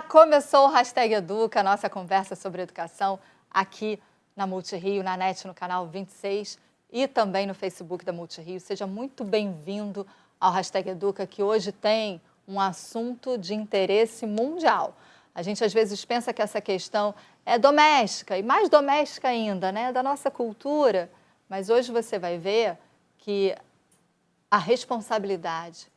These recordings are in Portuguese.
Começou o Hashtag Educa, a nossa conversa sobre educação aqui na Multirio, na NET, no canal 26 e também no Facebook da Multirio. Seja muito bem-vindo ao Hashtag Educa, que hoje tem um assunto de interesse mundial. A gente às vezes pensa que essa questão é doméstica, e mais doméstica ainda, né, da nossa cultura, mas hoje você vai ver que a responsabilidade,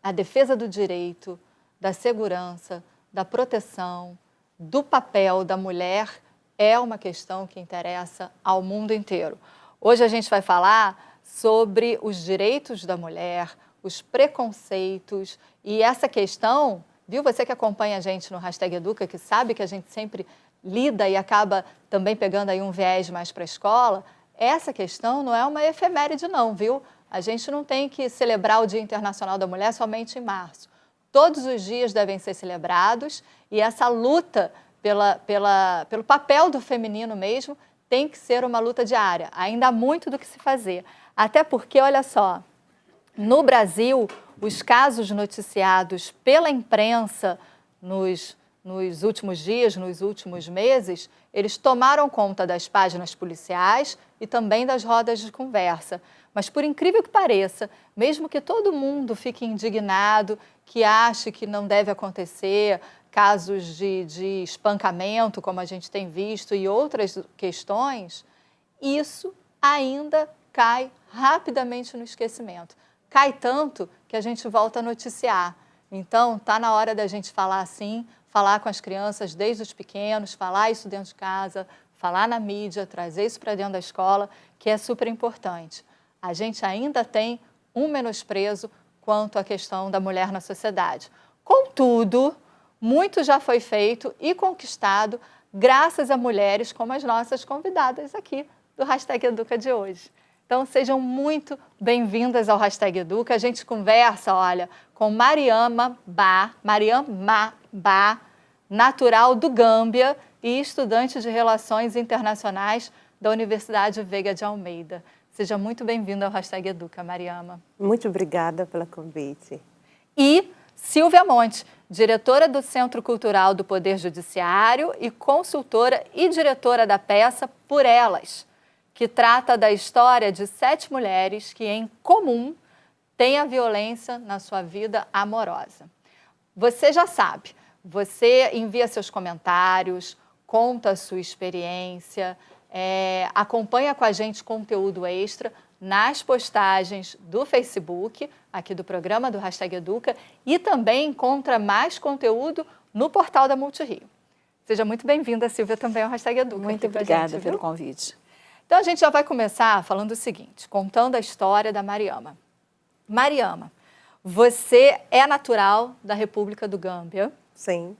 a defesa do direito, da segurança, da proteção, do papel da mulher é uma questão que interessa ao mundo inteiro. Hoje a gente vai falar sobre os direitos da mulher, os preconceitos e essa questão, viu? Você que acompanha a gente no Hashtag Educa, que sabe que a gente sempre lida e acaba também pegando aí um viés mais para a escola, essa questão não é uma efeméride não, viu? A gente não tem que celebrar o Dia Internacional da Mulher somente em março. Todos os dias devem ser celebrados e essa luta pelo papel do feminino mesmo tem que ser uma luta diária. Ainda há muito do que se fazer. Até porque, olha só, no Brasil, os casos noticiados pela imprensa nos últimos dias, nos últimos meses, eles tomaram conta das páginas policiais e também das rodas de conversa. Mas, por incrível que pareça, mesmo que todo mundo fique indignado, que ache que não deve acontecer casos de espancamento, como a gente tem visto, e outras questões, isso ainda cai rapidamente no esquecimento. Cai tanto que a gente volta a noticiar. Então, está na hora da gente falar assim, falar com as crianças desde os pequenos, falar isso dentro de casa, falar na mídia, trazer isso para dentro da escola, que é super importante. A gente ainda tem um menosprezo quanto à questão da mulher na sociedade. Contudo, muito já foi feito e conquistado graças a mulheres como as nossas convidadas aqui do Hashtag Educa de hoje. Então, sejam muito bem-vindas ao Hashtag Educa. A gente conversa, olha, com Mariama Ba, natural do Gâmbia e estudante de Relações Internacionais da Universidade Veiga de Almeida. Seja muito bem-vinda ao Hashtag Educa, Mariama. Muito obrigada pelo convite. E Silvia Monte, diretora do Centro Cultural do Poder Judiciário e consultora e diretora da peça Por Elas, que trata da história de 7 mulheres que, em comum, têm a violência na sua vida amorosa. Você já sabe, você envia seus comentários, conta a sua experiência, acompanha com a gente conteúdo extra nas postagens do Facebook, aqui do programa do Hashtag Educa, e também encontra mais conteúdo no portal da Multirio. Seja muito bem-vinda, Silvia, também ao Hashtag Educa. Muito obrigada pelo convite. Então, a gente já vai começar falando o seguinte, contando a história da Mariama. Mariama, você é natural da República do Gâmbia. Sim.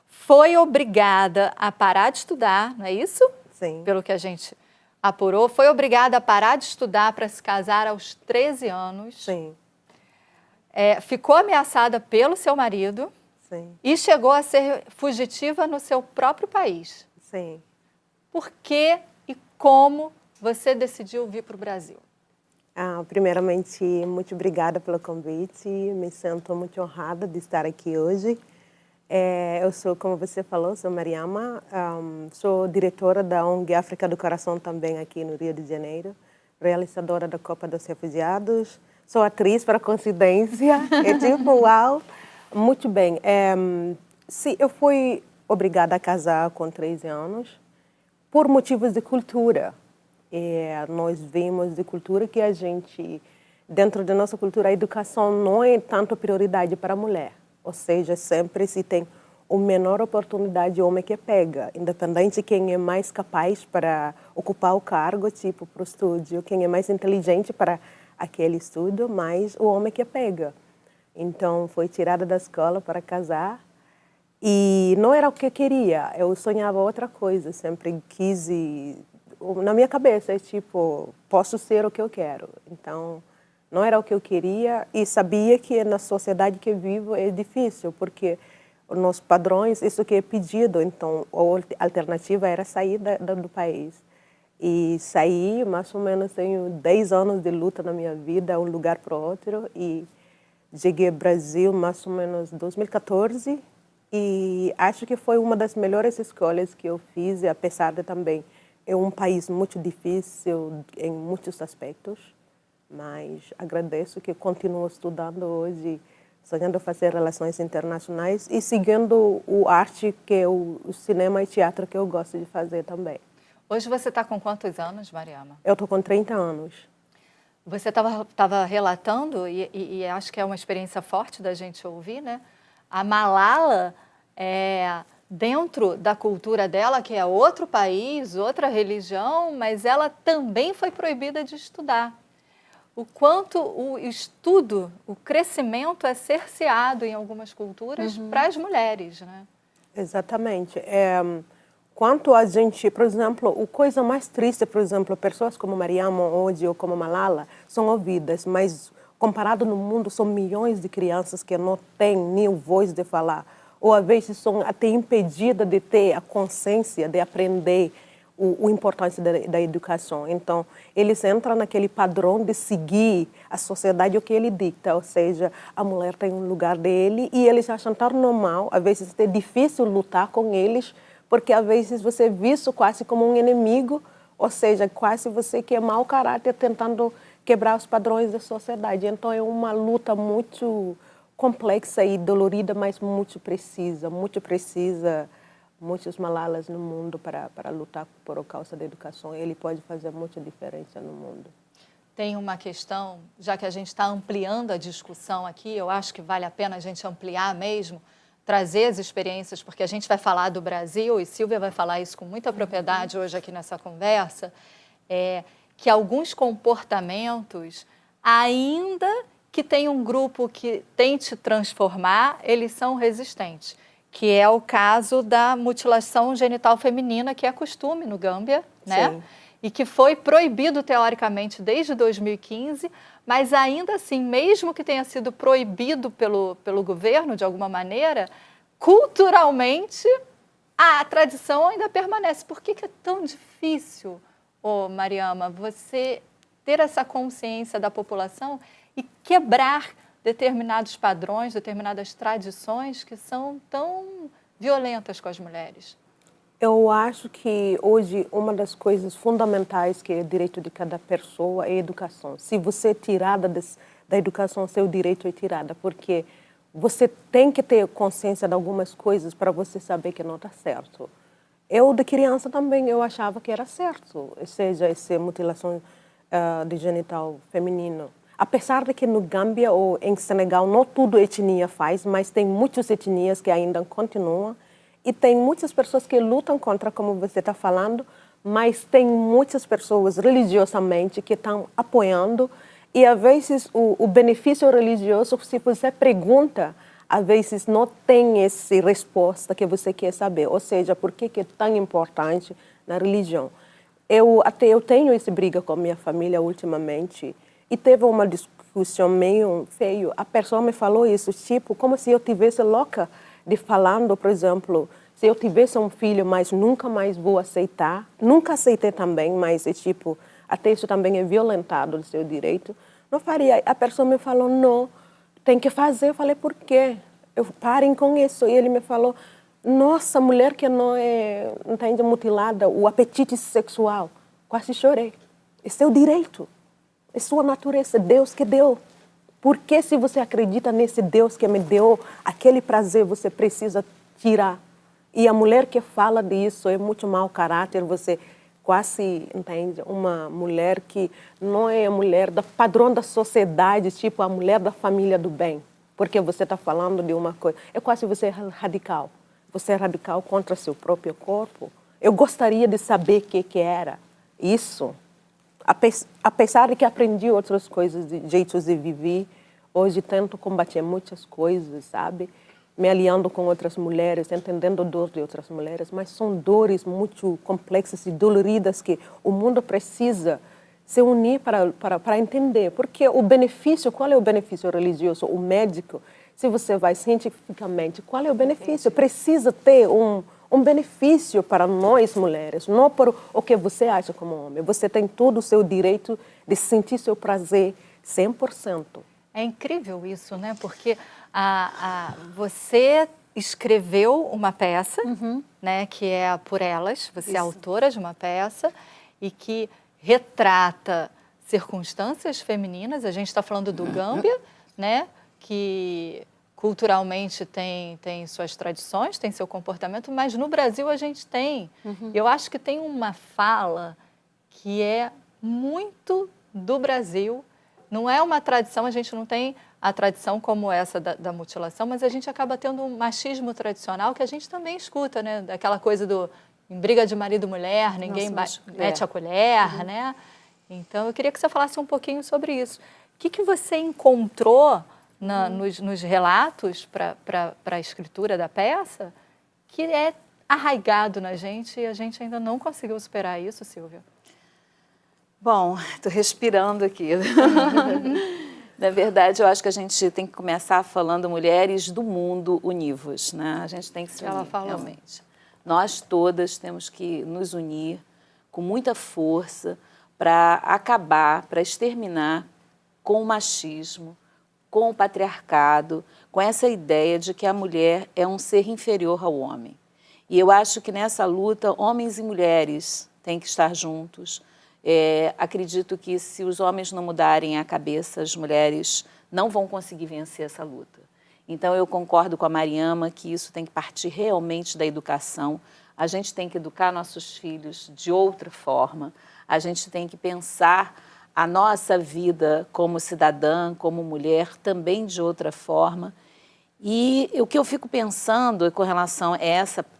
Foi obrigada a parar de estudar, não é isso? Sim. Pelo que a gente apurou, foi obrigada a parar de estudar para se casar aos 13 anos. Sim. Ficou ameaçada pelo seu marido. Sim. E chegou a ser fugitiva no seu próprio país. Sim. Por que e como você decidiu vir para o Brasil? Primeiramente, muito obrigada pelo convite. Me sinto muito honrada de estar aqui hoje. Eu sou, como você falou, sou Mariama, sou diretora da ONG África do Coração também aqui no Rio de Janeiro, realizadora da Copa dos Refugiados, sou atriz, para coincidência, é tipo, uau! Muito bem, sim, eu fui obrigada a casar com 13 anos por motivos de cultura. Nós vimos de cultura que a gente, dentro da nossa cultura, a educação não é tanto prioridade para a mulher. Ou seja, sempre se tem a menor oportunidade o homem que pega, independente de quem é mais capaz para ocupar o cargo, tipo, para o estúdio, quem é mais inteligente para aquele estudo, mas o homem que pega. Então, foi tirada da escola para casar e não era o que eu queria, eu sonhava outra coisa, sempre quis, na minha cabeça, tipo, posso ser o que eu quero. Então, não era o que eu queria e sabia que na sociedade que eu vivo é difícil, porque nos padrões, isso que é pedido, então a alternativa era sair do país. E saí, mais ou menos, tenho 10 anos de luta na minha vida, um lugar para o outro, e cheguei ao Brasil mais ou menos em 2014 E acho que foi uma das melhores escolhas que eu fiz, apesar de também é um país muito difícil em muitos aspectos, mas agradeço que continuo estudando hoje, sonhando fazer relações internacionais e seguindo o arte, que é o cinema e teatro que eu gosto de fazer também. Hoje você está com quantos anos, Mariama? Eu estou com 30 anos. Você estava relatando, e acho que é uma experiência forte da gente ouvir, né? A Malala, dentro da cultura dela, que é outro país, outra religião, mas ela também foi proibida de estudar. O quanto o estudo, o crescimento é cerceado em algumas culturas para as mulheres, né? Exatamente. Quanto a gente, por exemplo, a coisa mais triste, por exemplo, pessoas como Mariama hoje ou como Malala são ouvidas, mas comparado no mundo são milhões de crianças que não têm nem voz de falar, ou às vezes são até impedidas de ter a consciência de aprender a importância da educação. Então, eles entram naquele padrão de seguir a sociedade, o que ele dicta, ou seja, a mulher tem um lugar dele e eles acham tão normal, às vezes é difícil lutar com eles, porque às vezes você é visto quase como um inimigo, ou seja, quase você que é mau caráter tentando quebrar os padrões da sociedade. Então é uma luta muito complexa e dolorida, mas muito precisa, muitos Malalas no mundo para lutar por causa da educação. Ele pode fazer muita diferença no mundo. Tem uma questão, já que a gente está ampliando a discussão aqui, eu acho que vale a pena a gente ampliar mesmo, trazer as experiências, porque a gente vai falar do Brasil, e Silvia vai falar isso com muita propriedade hoje aqui nessa conversa, que alguns comportamentos, ainda que tem um grupo que tente transformar, eles são resistentes, que é o caso da mutilação genital feminina, que é costume no Gâmbia, né? Sim. E que foi proibido teoricamente desde 2015, mas ainda assim, mesmo que tenha sido proibido pelo governo de alguma maneira, culturalmente a tradição ainda permanece. Por que é tão difícil, Mariama, você ter essa consciência da população e quebrar determinados padrões, determinadas tradições que são tão violentas com as mulheres? Eu acho que hoje uma das coisas fundamentais que é o direito de cada pessoa é a educação. Se você é tirada da educação, seu direito é tirado, porque você tem que ter consciência de algumas coisas para você saber que não está certo. Eu, de criança também, eu achava que era certo, seja essa mutilação de genital feminino. Apesar de que no Gâmbia ou em Senegal não tudo etnia faz, mas tem muitas etnias que ainda continuam. E tem muitas pessoas que lutam contra, como você está falando, mas tem muitas pessoas religiosamente que estão apoiando. E, às vezes, o benefício religioso, se você pergunta, às vezes não tem essa resposta que você quer saber. Ou seja, por que é tão importante na religião? Eu tenho essa briga com a minha família ultimamente. E teve uma discussão meio feia. A pessoa me falou isso, tipo, como se eu tivesse louca de falando, por exemplo, se eu tivesse um filho, mas nunca mais vou aceitar. Nunca aceitei também, mas é tipo, até isso também é violentado do seu direito. Não faria. A pessoa me falou, não, tem que fazer. Eu falei, por quê? Parem com isso. E ele me falou, nossa, mulher que não entende, mutilada, o apetite sexual. Quase chorei. É seu direito. É sua natureza, Deus que deu. Porque se você acredita nesse Deus que me deu aquele prazer, você precisa tirar. E a mulher que fala disso é muito mau caráter, você quase entende, uma mulher que não é a mulher do padrão da sociedade, tipo a mulher da família do bem. Porque você está falando de uma coisa, é quase você radical. Você é radical contra seu próprio corpo. Eu gostaria de saber o que era isso. Apesar de que aprendi outras coisas, de jeitos de viver, hoje tento combater muitas coisas, sabe? Me aliando com outras mulheres, entendendo a dor de outras mulheres, mas são dores muito complexas e doloridas que o mundo precisa se unir para entender. Porque o benefício, qual é o benefício religioso? O médico, se você vai cientificamente, qual é o benefício? Precisa ter um benefício para nós mulheres, não por o que você acha como homem. Você tem todo o seu direito de sentir seu prazer 100%. É incrível isso, né? Porque você escreveu uma peça, né, que é Por Elas, você é autora de uma peça, e que retrata circunstâncias femininas. A gente está falando do Gâmbia, né, que culturalmente tem suas tradições, tem seu comportamento, mas no Brasil a gente tem. Eu acho que tem uma fala que é muito do Brasil. Não é uma tradição, a gente não tem a tradição como essa da mutilação, mas a gente acaba tendo um machismo tradicional que a gente também escuta, né? Daquela coisa do em briga de marido e mulher, ninguém mete a colher, né? Então, eu queria que você falasse um pouquinho sobre isso. O que você encontrou nos relatos para a escritura da peça que é arraigado na gente e a gente ainda não conseguiu superar isso, Silvia? Bom, estou respirando aqui. Na verdade, eu acho que a gente tem que começar falando mulheres do mundo univos, né? A gente tem que se unir, realmente. Nós todas temos que nos unir com muita força para acabar, para exterminar com o machismo, com o patriarcado, com essa ideia de que a mulher é um ser inferior ao homem. E eu acho que nessa luta, homens e mulheres têm que estar juntos. Acredito que se os homens não mudarem a cabeça, as mulheres não vão conseguir vencer essa luta. Então, eu concordo com a Mariama que isso tem que partir realmente da educação. A gente tem que educar nossos filhos de outra forma. A gente tem que pensar a nossa vida como cidadã, como mulher, também de outra forma. E o que eu fico pensando com relação a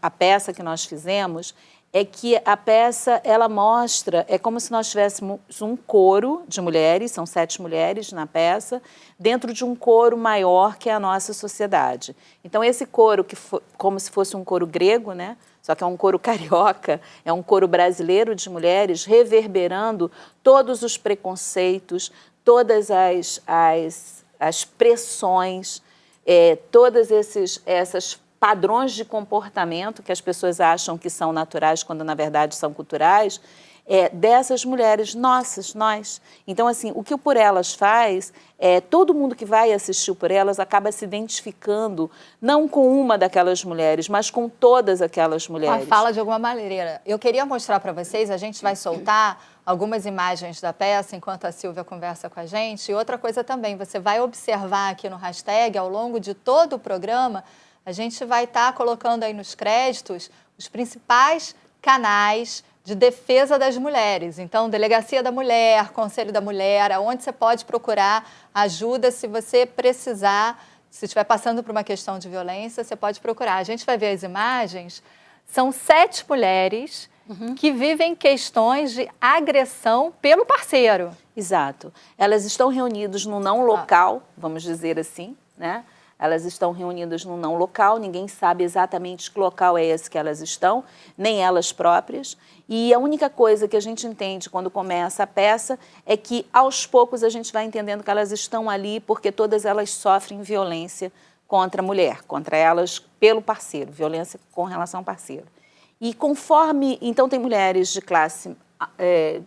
a peça que nós fizemos, é que a peça, ela mostra, é como se nós tivéssemos um coro de mulheres, são 7 mulheres na peça, dentro de um coro maior que é a nossa sociedade. Então, esse coro, que como se fosse um coro grego, né? Só que é um coro carioca, é um coro brasileiro de mulheres, reverberando todos os preconceitos, todas as pressões, todas essas padrões de comportamento que as pessoas acham que são naturais, quando na verdade são culturais, dessas mulheres nossas, nós. Então, assim, o que o Por Elas faz, todo mundo que vai assistir o Por Elas acaba se identificando, não com uma daquelas mulheres, mas com todas aquelas mulheres. Fala de alguma maneira. Eu queria mostrar para vocês, a gente vai soltar algumas imagens da peça enquanto a Silvia conversa com a gente. E outra coisa também, você vai observar aqui no hashtag, ao longo de todo o programa, a gente vai estar colocando aí nos créditos os principais canais de defesa das mulheres. Então, Delegacia da Mulher, Conselho da Mulher, onde você pode procurar ajuda se você precisar, se estiver passando por uma questão de violência, você pode procurar. A gente vai ver as imagens. São 7 mulheres que vivem questões de agressão pelo parceiro. Exato. Elas estão reunidas num não local, vamos dizer assim, né? Elas estão reunidas num não local, ninguém sabe exatamente que local é esse que elas estão, nem elas próprias. E a única coisa que a gente entende quando começa a peça é que, aos poucos, a gente vai entendendo que elas estão ali porque todas elas sofrem violência contra a mulher, contra elas pelo parceiro, violência com relação ao parceiro. E conforme... Então, tem mulheres de classe...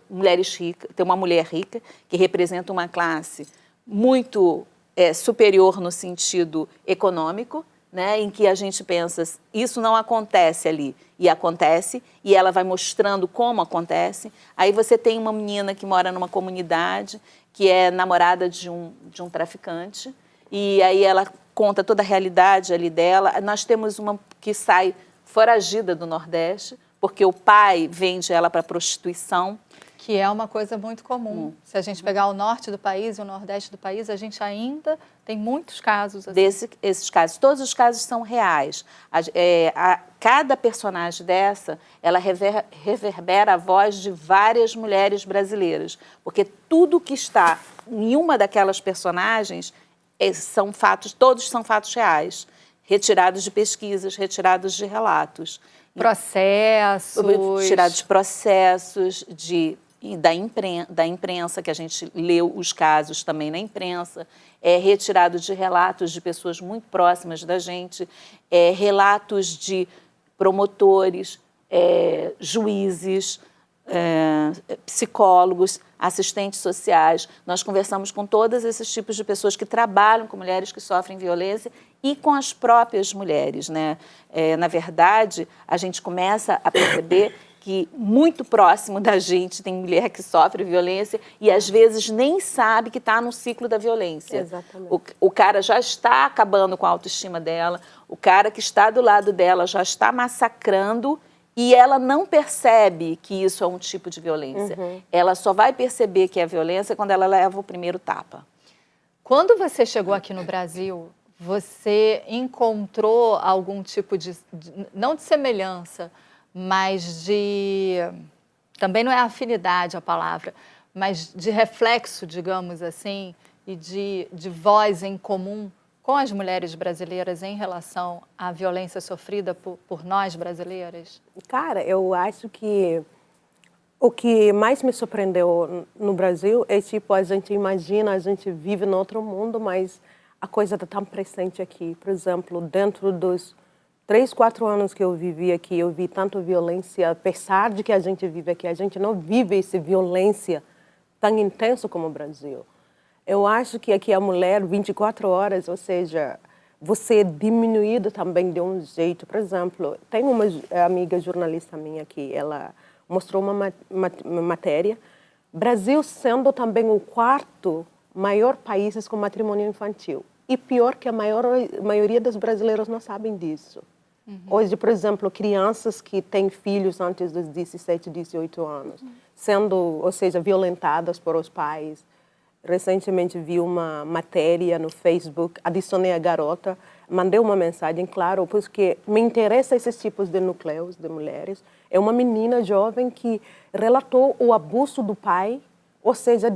mulheres ricas, tem uma mulher rica que representa uma classe muito... superior no sentido econômico, né, em que a gente pensa, isso não acontece ali, e acontece, e ela vai mostrando como acontece. Aí você tem uma menina que mora numa comunidade, que é namorada de um traficante, e aí ela conta toda a realidade ali dela. Nós temos uma que sai foragida do Nordeste, porque o pai vende ela para prostituição. Que é uma coisa muito comum. Se a gente pegar o norte do país e o nordeste do país, a gente ainda tem muitos casos assim. Esses casos, todos os casos são reais. Cada personagem dessa, ela reverbera a voz de várias mulheres brasileiras, porque tudo que está em uma daquelas personagens são fatos, todos são fatos reais, retirados de pesquisas, retirados de relatos. Processos. Retirados de processos, da imprensa, que a gente leu os casos também na imprensa, retirado de relatos de pessoas muito próximas da gente, relatos de promotores, juízes, psicólogos, assistentes sociais. Nós conversamos com todos esses tipos de pessoas que trabalham com mulheres que sofrem violência e com as próprias mulheres, né? Na verdade, a gente começa a perceber que muito próximo da gente tem mulher que sofre violência e às vezes nem sabe que está no ciclo da violência. Exatamente. O cara já está acabando com a autoestima dela, o cara que está do lado dela já está massacrando e ela não percebe que isso é um tipo de violência. Ela só vai perceber que é violência quando ela leva o primeiro tapa. Quando você chegou aqui no Brasil, você encontrou algum tipo não de semelhança, mas também não é afinidade a palavra, mas de reflexo, digamos assim, e de voz em comum com as mulheres brasileiras em relação à violência sofrida por nós brasileiras? Cara, eu acho que o que mais me surpreendeu no Brasil é tipo, a gente imagina, a gente vive em outro mundo, mas a coisa está tão presente aqui. Por exemplo, dentro dos 3, 4 anos que eu vivi aqui, eu vi tanta violência, apesar de que a gente vive aqui, a gente não vive essa violência tão intensa como o Brasil. Eu acho que aqui a mulher, 24 horas, ou seja, você é diminuído também de um jeito. Por exemplo, tem uma amiga jornalista minha aqui, ela mostrou uma matéria, Brasil sendo também o 4º maior país com matrimônio infantil. E pior que a maioria dos brasileiros não sabem disso. Hoje, por exemplo, crianças que têm filhos antes dos 17, 18 anos, sendo, ou seja, violentadas por os pais. Recentemente vi uma matéria no Facebook, adicionei a garota, mandei uma mensagem, claro, porque me interessa esses tipos de núcleos de mulheres. É uma menina jovem que relatou o abuso do pai, ou seja,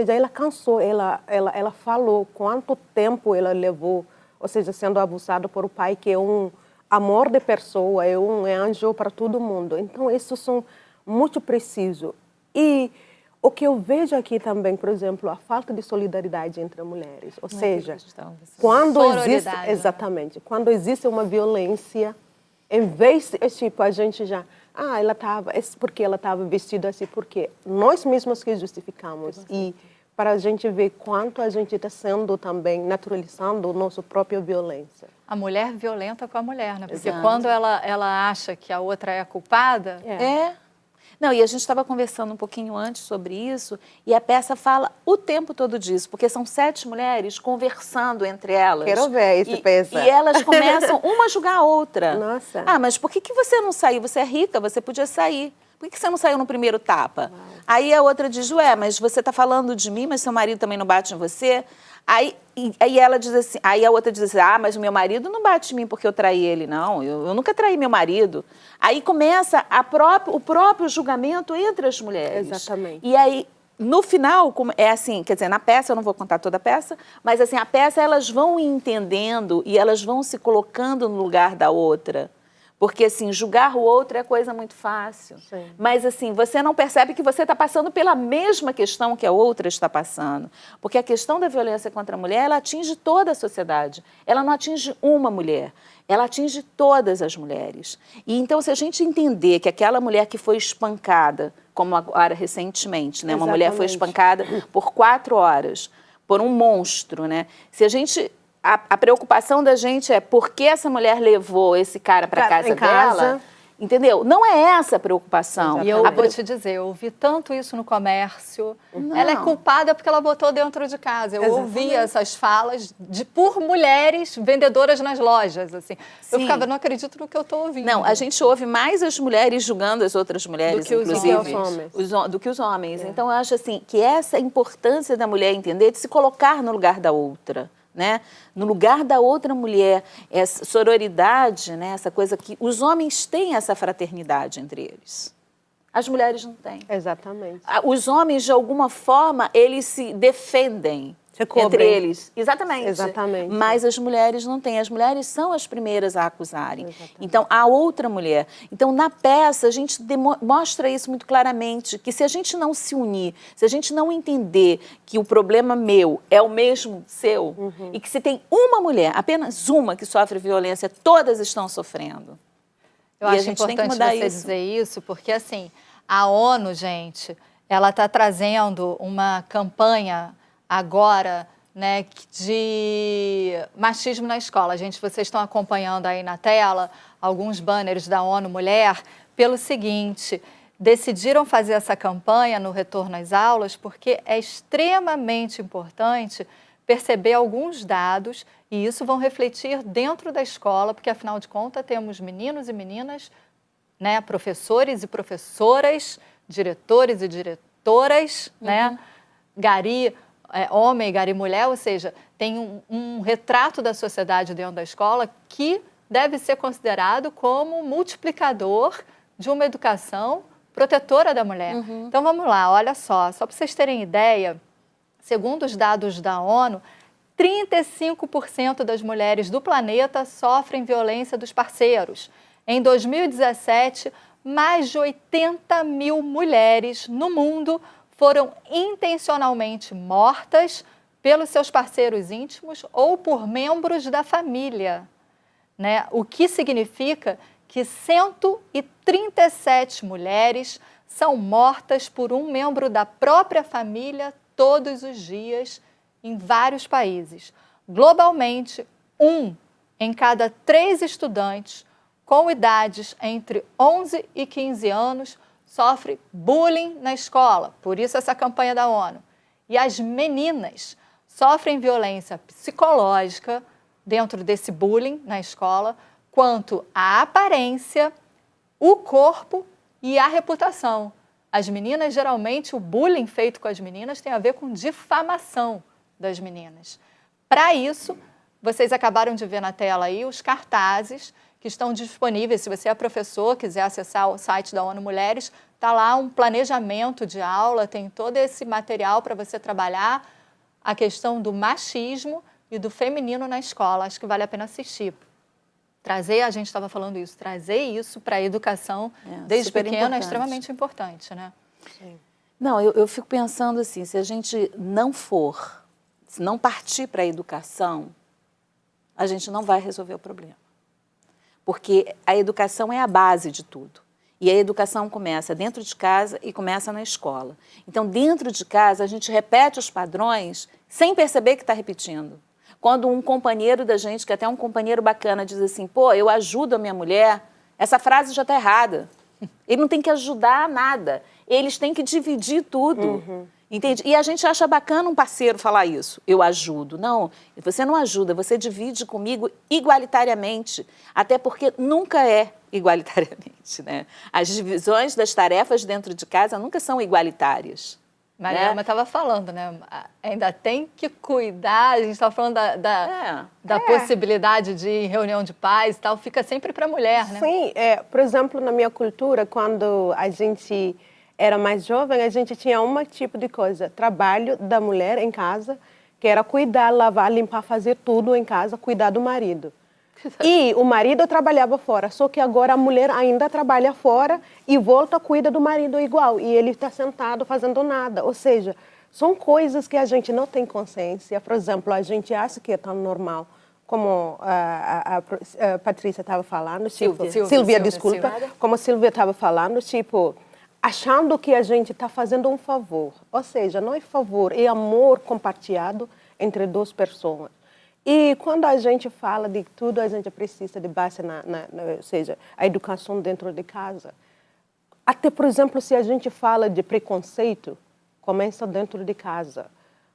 ela cansou, ela falou quanto tempo ela levou, ou seja, sendo abusada por o pai, que é um amor de pessoa, é um anjo para todo mundo. Então, isso são muito preciso. E o que eu vejo aqui também, por exemplo, a falta de solidariedade entre mulheres. Ou seja, quando existe, exatamente, quando existe uma violência, em vez de, tipo, a gente já, ela estava, porque ela estava vestida assim, porque nós mesmos que justificamos. E para a gente ver quanto a gente está sendo também naturalizando a nossa própria violência. A mulher violenta com a mulher, né? Porque quando ela acha que a outra é a culpada... Não, e a gente estava conversando um pouquinho antes sobre isso, e a peça fala o tempo todo disso, porque são 7 mulheres conversando entre elas. Quero ver essa peça. E elas começam uma a julgar a outra. Nossa. Mas por que você não saiu? Você é rica, você podia sair. Por que você não saiu no primeiro tapa? Aí a outra diz, mas você está falando de mim, mas seu marido também não bate em você? Aí ela diz assim, aí a outra diz assim, mas o meu marido não bate em mim porque eu traí ele, não. Eu nunca traí meu marido. Aí começa o próprio julgamento entre as mulheres. Exatamente. E aí, no final, é assim, quer dizer, na peça, eu não vou contar toda a peça, mas assim, a peça elas vão entendendo e elas vão se colocando no lugar da outra. Porque, assim, julgar o outro é coisa muito fácil. Sim. Mas, assim, você não percebe que você está passando pela mesma questão que a outra está passando. Porque a questão da violência contra a mulher, ela atinge toda a sociedade. Ela não atinge uma mulher. Ela atinge todas as mulheres. E, então, se a gente entender que aquela mulher que foi espancada, como agora recentemente, né? Uma mulher foi espancada por 4 horas, por um monstro, né? Se a gente... A preocupação da gente é por que essa mulher levou esse cara para casa dela, entendeu? Não é essa a preocupação. E eu vou te dizer, eu ouvi tanto isso no comércio. Ela é culpada porque ela botou dentro de casa. Eu ouvi essas falas por mulheres vendedoras nas lojas, assim. Eu ficava, não acredito no que eu estou ouvindo. Não, a gente ouve mais as mulheres julgando as outras mulheres, inclusive, do que os homens. Então, eu acho assim, que essa importância da mulher entender de se colocar no lugar da outra. Né? No lugar da outra mulher, essa sororidade, né? Essa coisa que os homens têm essa fraternidade entre eles. As mulheres não têm. Exatamente. Os homens, de alguma forma, eles se defendem entre eles. Exatamente. Exatamente. Mas as mulheres não têm. As mulheres são as primeiras a acusarem. Exatamente. Então, a outra mulher. Então, na peça, a gente mostra isso muito claramente, que se a gente não se unir, se a gente não entender que o problema meu é o mesmo seu, e que se tem uma mulher, apenas uma, que sofre violência, todas estão sofrendo. Eu acho importante você dizer isso, porque, assim, a ONU, gente, ela está trazendo uma campanha agora né, de machismo na escola. Vocês estão acompanhando aí na tela alguns banners da ONU Mulher pelo seguinte: decidiram fazer essa campanha no retorno às aulas porque é extremamente importante perceber alguns dados e isso vão refletir dentro da escola, porque afinal de contas temos meninos e meninas, né, professores e professoras, diretores e diretoras, né, gari homem e gari mulher, ou seja, tem um retrato da sociedade dentro da escola que deve ser considerado como multiplicador de uma educação protetora da mulher. Então vamos lá, olha só para vocês terem ideia, segundo os dados da ONU, 35% das mulheres do planeta sofrem violência dos parceiros. Em 2017, mais de 80 mil mulheres no mundo foram intencionalmente mortas pelos seus parceiros íntimos ou por membros da família, né? O que significa que 137 mulheres são mortas por um membro da própria família todos os dias em vários países. Globalmente, 1 em cada 3 estudantes com idades entre 11 e 15 anos sofre bullying na escola, por isso essa campanha da ONU. E as meninas sofrem violência psicológica dentro desse bullying na escola, quanto à aparência, o corpo e a reputação. As meninas, geralmente, o bullying feito com as meninas tem a ver com difamação das meninas. Para isso, vocês acabaram de ver na tela aí os cartazes que estão disponíveis. Se você é professor, quiser acessar o site da ONU Mulheres, está lá um planejamento de aula, tem todo esse material para você trabalhar a questão do machismo e do feminino na escola. Acho que vale a pena assistir. A gente estava falando isso, trazer isso para a educação desde pequeno é extremamente importante, né? Sim. Não, eu fico pensando assim, se a gente se não partir para a educação, a gente não vai resolver o problema. Porque a educação é a base de tudo. E a educação começa dentro de casa e começa na escola. Então, dentro de casa, a gente repete os padrões sem perceber que está repetindo. Quando um companheiro da gente, que até é um companheiro bacana, diz assim, pô, eu ajudo a minha mulher, essa frase já está errada. Ele não tem que ajudar nada. Eles têm que dividir tudo. Entende? E a gente acha bacana um parceiro falar isso. Eu ajudo. Não, você não ajuda, você divide comigo igualitariamente. Até porque nunca é igualitariamente, né? As divisões das tarefas dentro de casa nunca são igualitárias. Mariama estava falando, né? Ainda tem que cuidar, a gente estava falando da possibilidade de ir em reunião de pais e tal, fica sempre para a mulher, né? Sim, por exemplo, na minha cultura, quando a gente era mais jovem, a gente tinha um tipo de coisa, trabalho da mulher em casa, que era cuidar, lavar, limpar, fazer tudo em casa, cuidar do marido. E o marido trabalhava fora, só que agora a mulher ainda trabalha fora e volta, cuida do marido igual. E ele está sentado fazendo nada. Ou seja, são coisas que a gente não tem consciência. Por exemplo, a gente acha que é tão normal, como a Patrícia estava falando. Silvia, desculpa. Como a Silvia estava falando, tipo, achando que a gente está fazendo um favor. Ou seja, não é favor, é amor compartilhado entre duas pessoas. E quando a gente fala de tudo, a gente precisa de base ou seja, a educação dentro de casa. Até, por exemplo, se a gente fala de preconceito, começa dentro de casa.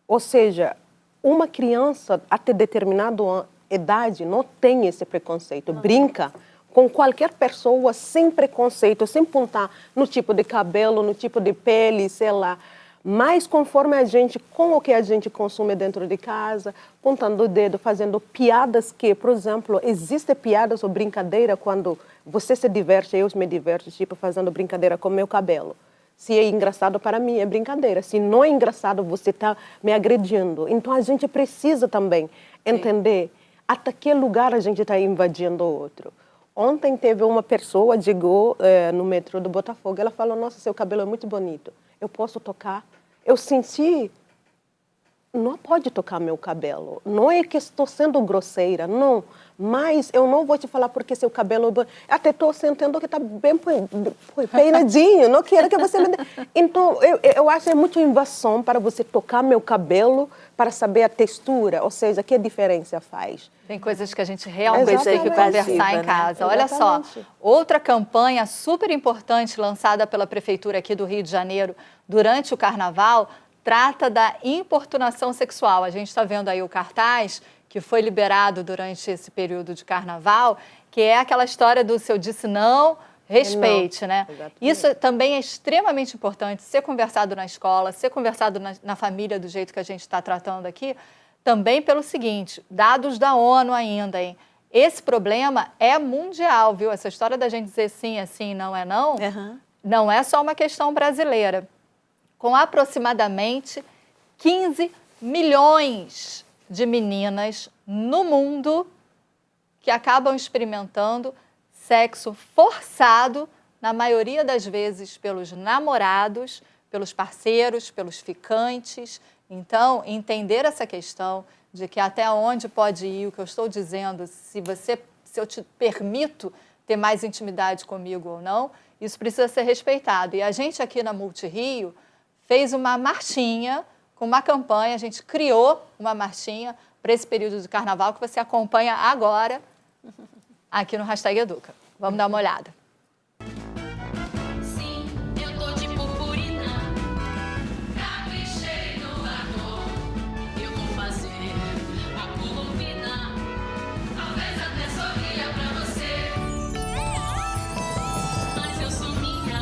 Ou seja, uma criança até determinada idade não tem esse preconceito, brinca com qualquer pessoa sem preconceito, sem apontar no tipo de cabelo, no tipo de pele, sei lá. Mas conforme a gente, com o que a gente consome dentro de casa, apontando o dedo, fazendo piadas que, por exemplo, existem piadas ou brincadeira quando você se diverte, eu me diverto, tipo fazendo brincadeira com o meu cabelo. Se é engraçado para mim, é brincadeira. Se não é engraçado, você está me agredindo. Então a gente precisa também entender até que lugar a gente está invadindo o outro. Ontem teve uma pessoa, chegou no metrô do Botafogo, ela falou, nossa, seu cabelo é muito bonito. Eu posso tocar? Eu senti, não pode tocar meu cabelo. Não é que estou sendo grosseira, não. Mas eu não vou te falar porque seu cabelo... Até estou sentindo que está bem peinadinho, não quero que você me... Então, eu acho que é muita invasão para você tocar meu cabelo, para saber a textura, ou seja, que diferença faz. Tem coisas que a gente realmente tem que conversar em casa. Olha só, outra campanha super importante lançada pela Prefeitura aqui do Rio de Janeiro durante o Carnaval trata da importunação sexual. A gente está vendo aí o cartaz que foi liberado durante esse período de Carnaval, que é aquela história do se eu disse não, respeite, né? Exatamente. Isso também é extremamente importante, ser conversado na escola, ser conversado na família do jeito que a gente está tratando aqui, também pelo seguinte, dados da ONU ainda, hein? Esse problema é mundial, viu? Essa história da gente dizer sim é sim, não é não, não é só uma questão brasileira. Com aproximadamente 15 milhões de meninas no mundo que acabam experimentando sexo forçado, na maioria das vezes pelos namorados, pelos parceiros, pelos ficantes. Então, entender essa questão de que até onde pode ir o que eu estou dizendo, se eu te permito ter mais intimidade comigo ou não, isso precisa ser respeitado. E a gente aqui na Multirio fez uma marchinha com uma campanha, a gente criou uma marchinha para esse período de Carnaval que você acompanha agora aqui no #Educa. Vamos dar uma olhada. Sim, eu tô de purpurina, caprichei no batom, eu vou fazer a pulupina, talvez até sorria pra você, mas eu sou minha,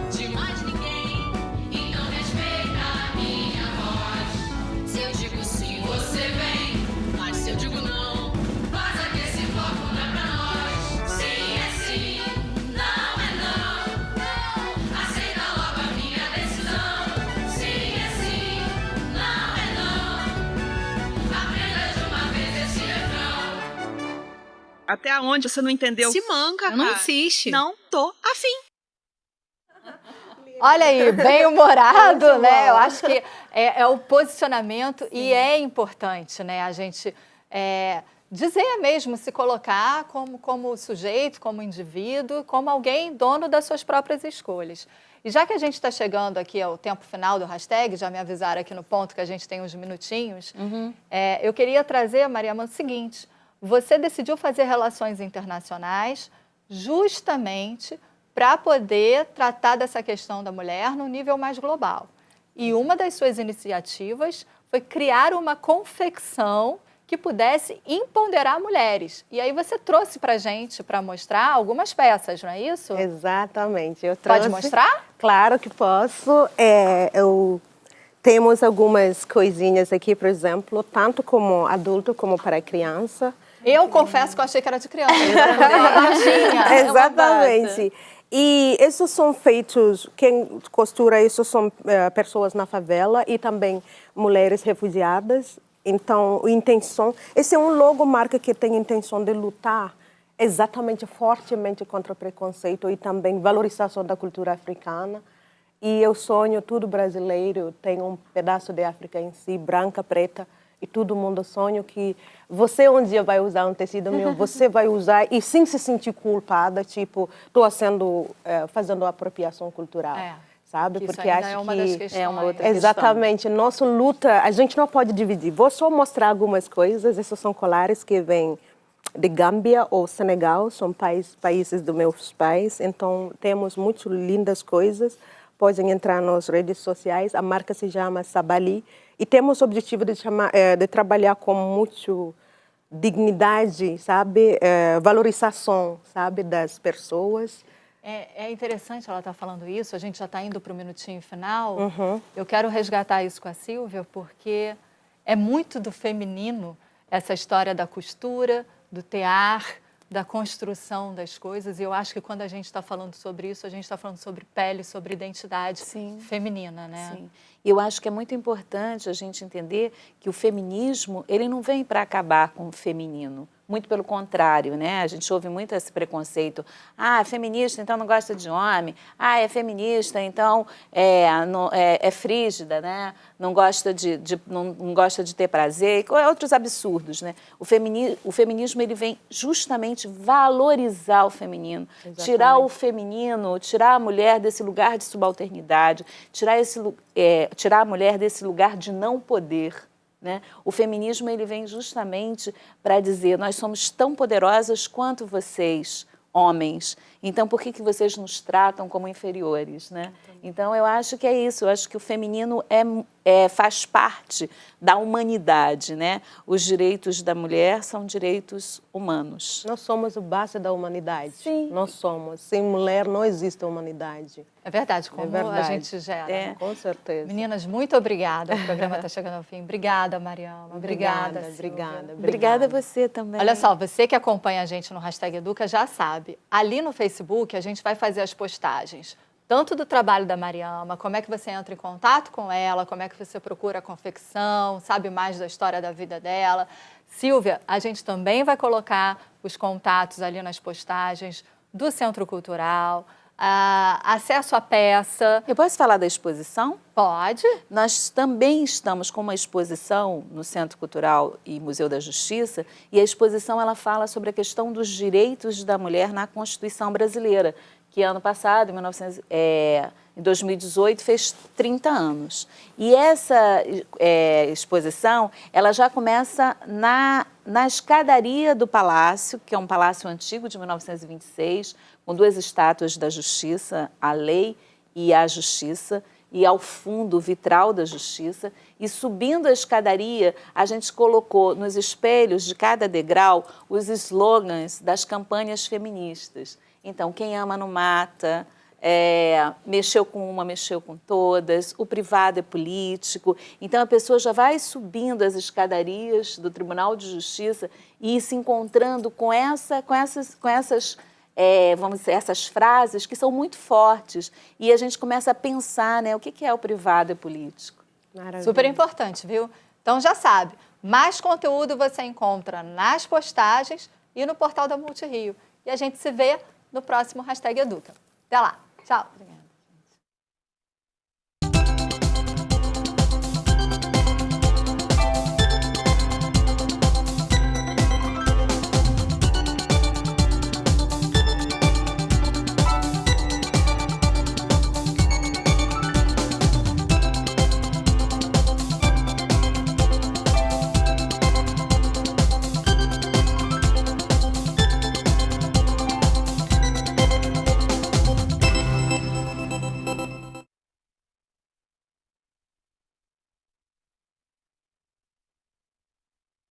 de mais ninguém, então respeita a minha voz. Se eu digo sim, você vem, mas se eu digo não, vaza que esse bloco não é pra nós. Sim é sim, não é não, aceita logo a minha decisão. Sim é sim, não é não, aprenda de uma vez esse refrão. Até onde você não entendeu? Se manca, Não cara. insiste. Não tô afim. Olha aí, bem-humorado, né? Eu acho que é o posicionamento e é importante, né? A gente dizer mesmo, se colocar como sujeito, como indivíduo, como alguém dono das suas próprias escolhas. E já que a gente está chegando aqui ao tempo final do hashtag, já me avisaram aqui no ponto que a gente tem uns minutinhos, eu queria trazer, Mariama, o seguinte: você decidiu fazer relações internacionais justamente para poder tratar dessa questão da mulher no nível mais global. E uma das suas iniciativas foi criar uma confecção que pudesse empoderar mulheres. E aí você trouxe para a gente, para mostrar, algumas peças, não é isso? Exatamente. Eu trouxe... Pode mostrar? Claro que posso. Temos algumas coisinhas aqui, por exemplo, tanto como adulto como para criança. Eu confesso que eu achei que era de criança. Não tinha. Exatamente. E esses são feitos, quem costura isso são pessoas na favela e também mulheres refugiadas. Então, esse é um logomarca que tem a intenção de lutar exatamente, fortemente contra o preconceito e também valorização da cultura africana. E eu sonho, tudo brasileiro, tem um pedaço de África em si, branca, preta, e todo mundo sonha que você um dia vai usar um tecido meu, você vai usar e sem se sentir culpada, tipo, estou fazendo apropriação cultural. Sabe? Porque acho é uma das questões. É uma outra exatamente. questão. Nossa luta, a gente não pode dividir. Vou só mostrar algumas coisas. Esses são colares que vêm de Gâmbia ou Senegal, são países dos meus pais. Então, temos muito lindas coisas. Podem entrar nas redes sociais. A marca se chama Sabali. E temos o objetivo de trabalhar com muito dignidade, sabe? Valorização, sabe? Das pessoas. É interessante ela estar falando isso, a gente já está indo para o minutinho final. Eu quero resgatar isso com a Silvia, porque é muito do feminino essa história da costura, do tear, da construção das coisas. E eu acho que quando a gente está falando sobre isso, a gente está falando sobre pele, sobre identidade feminina, né? Sim. E eu acho que é muito importante a gente entender que o feminismo, ele não vem para acabar com o feminino. Muito pelo contrário, né? A gente ouve muito esse preconceito. Ah, é feminista, então não gosta de homem. Ah, é feminista, então é frígida, né? Não gosta não gosta de ter prazer. Outros absurdos, né? O feminismo, ele vem justamente valorizar o feminino. Exatamente. Tirar o feminino, tirar a mulher desse lugar de subalternidade, tirar a mulher desse lugar de não poder. né? O feminismo ele vem justamente para dizer, nós somos tão poderosas quanto vocês, homens. Então, por que vocês nos tratam como inferiores, né? Então, eu acho que é isso. Eu acho que o feminino faz parte da humanidade, né? Os direitos da mulher são direitos humanos. Nós somos o base da humanidade. Sim. Nós somos. Sem mulher não existe a humanidade. É verdade, como a gente gera. Né? Com certeza. Meninas, muito obrigada. O programa está chegando ao fim. Obrigada, Mariama. Obrigada, Silvia. Obrigada a você também. Olha só, você que acompanha a gente no Hashtag Educa já sabe. Ali no Facebook a gente vai fazer as postagens, tanto do trabalho da Mariama, como é que você entra em contato com ela, como é que você procura a confecção, sabe mais da história da vida dela. Silvia, a gente também vai colocar os contatos ali nas postagens do Centro Cultural, acesso à peça. Eu posso falar da exposição? Pode. Nós também estamos com uma exposição no Centro Cultural e Museu da Justiça, e a exposição ela fala sobre a questão dos direitos da mulher na Constituição brasileira, que ano passado, em 2018, fez 30 anos. E essa exposição, ela já começa na escadaria do Palácio, que é um palácio antigo de 1926, com 2 estátuas da Justiça, a Lei e a Justiça, e ao fundo o vitral da Justiça. E subindo a escadaria, a gente colocou nos espelhos de cada degrau os slogans das campanhas feministas. Então, quem ama não mata, mexeu com uma, mexeu com todas, o privado é político. Então, a pessoa já vai subindo as escadarias do Tribunal de Justiça e se encontrando com essas vamos dizer, essas frases que são muito fortes. E a gente começa a pensar, né, o que é o privado é político. Maravilha. Super importante, viu? Então, já sabe, mais conteúdo você encontra nas postagens e no portal da Multirio. E a gente se vê no próximo Hashtag Educa. Até lá. Tchau.